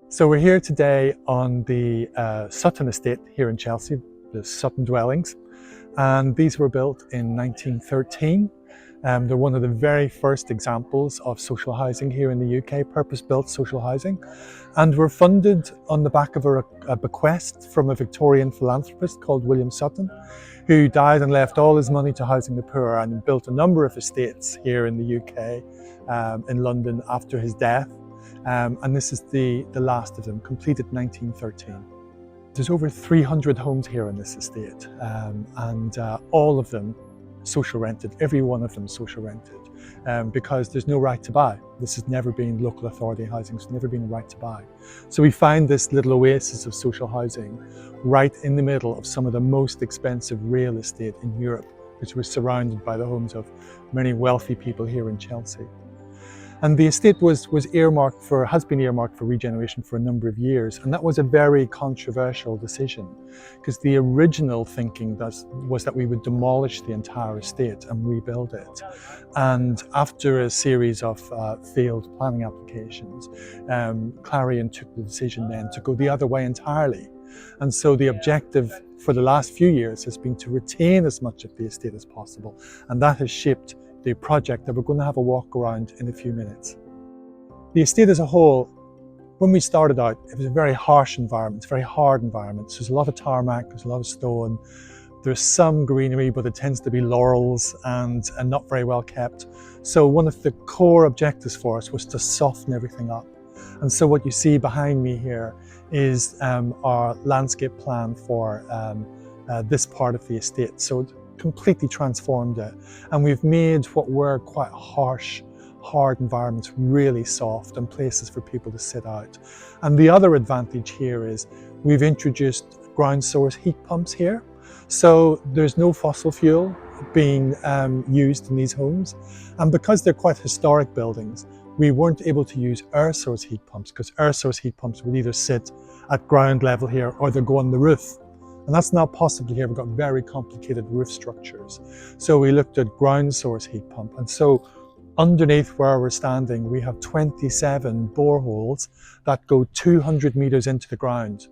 So we're here today on the Sutton estate here in Chelsea, the Sutton Dwellings, and these were built in 1913. They're one of the very first examples of social housing here in the UK, purpose-built social housing, and were funded on the back of a bequest from a Victorian philanthropist called William Sutton, who died and left all his money to housing the poor and built a number of estates here in the UK, in London after his death. And this is the last of them, completed 1913. There's over 300 homes here on this estate, and all of them social rented, every one of them social rented, because there's no right to buy. This has never been local authority housing, it's never been a right to buy. So we find this little oasis of social housing right in the middle of some of the most expensive real estate in Europe, which was surrounded by the homes of many wealthy people here in Chelsea. And the estate has been earmarked for regeneration for a number of years, and that was a very controversial decision, because the original thinking was that we would demolish the entire estate and rebuild it. And after a series of failed planning applications, Clarion took the decision then to go the other way entirely. And so the objective for the last few years has been to retain as much of the estate as possible, and that has shaped the project that we're going to have a walk around in a few minutes. The estate as a whole, when we started out, it was a very harsh environment, a very hard environment. So there's a lot of tarmac, there's a lot of stone, there's some greenery, but it tends to be laurels and not very well kept. So one of the core objectives for us was to soften everything up. And so what you see behind me here is our landscape plan for this part of the estate. So completely transformed it, and we've made what were quite harsh, hard environments really soft and places for people to sit out. And the other advantage here is we've introduced ground source heat pumps here, so there's no fossil fuel being used in these homes. And because they're quite historic buildings, we weren't able to use air source heat pumps, because air source heat pumps would either sit at ground level here or they go on the roof. And that's not possible here. We've got very complicated roof structures. So we looked at ground source heat pump. And so underneath where we're standing, we have 27 boreholes that go 200 meters into the ground.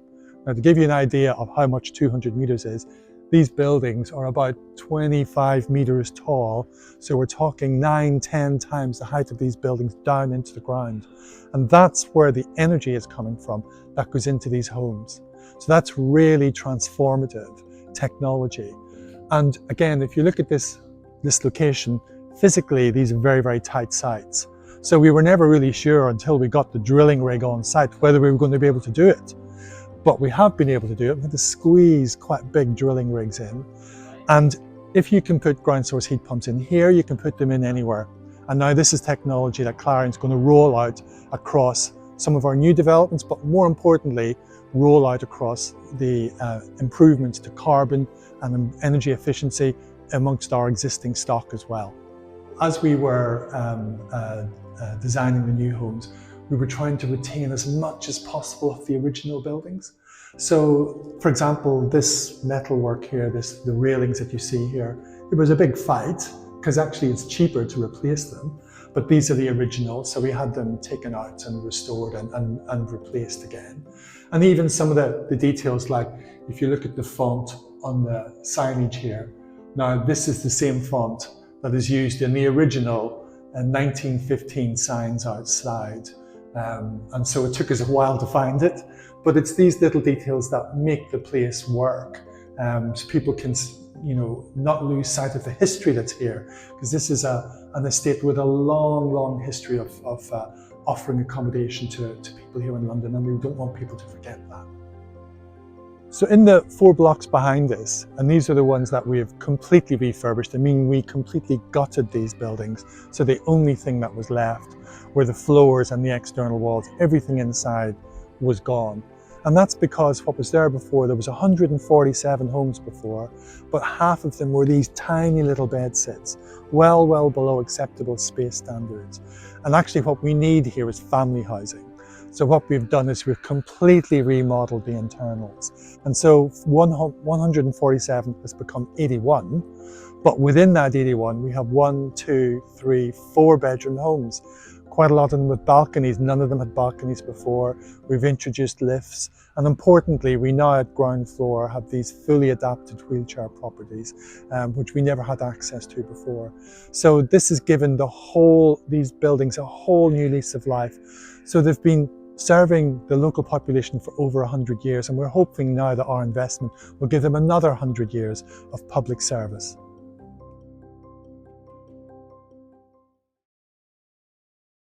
Now, to give you an idea of how much 200 meters is, these buildings are about 25 meters tall. So we're talking 9-10 times the height of these buildings down into the ground. And that's where the energy is coming from that goes into these homes. So that's really transformative technology. And again, if you look at this location, physically, these are very, very tight sites. So we were never really sure until we got the drilling rig on site whether we were going to be able to do it. But we have been able to do it. We had to squeeze quite big drilling rigs in. And if you can put ground source heat pumps in here, you can put them in anywhere. And now this is technology that Clarion's going to roll out across some of our new developments, but more importantly, roll out across the improvements to carbon and energy efficiency amongst our existing stock as well. As we were designing the new homes, we were trying to retain as much as possible of the original buildings. So, for example, this metalwork here, the railings that you see here, it was a big fight, because actually it's cheaper to replace them. But these are the originals, so we had them taken out and restored and replaced again. And even some of the details, like if you look at the font on the signage here, now this is the same font that is used in the original 1915 signs outside. And so it took us a while to find it, but it's these little details that make the place work. So people can, not lose sight of the history that's here, because this is an estate with a long, long history of offering accommodation to people here in London, and we don't want people to forget that. So in the 4 blocks behind us, and these are the ones that we have completely refurbished, we completely gutted these buildings, so the only thing that was left were the floors and the external walls. Everything inside was gone. And that's because what was there before, there was 147 homes before, but half of them were these tiny little bed sits, well below acceptable space standards. And actually what we need here is family housing. So what we've done is we've completely remodeled the internals. And so 147 has become 81, but within that 81, we have 1, 2, 3, 4 bedroom homes. quite a lot of them with balconies. None of them had balconies before. We've introduced lifts, and importantly, we now at ground floor have these fully adapted wheelchair properties, which we never had access to before. So this has given these buildings a whole new lease of life. So they've been serving the local population for over 100 years, and we're hoping now that our investment will give them another 100 years of public service.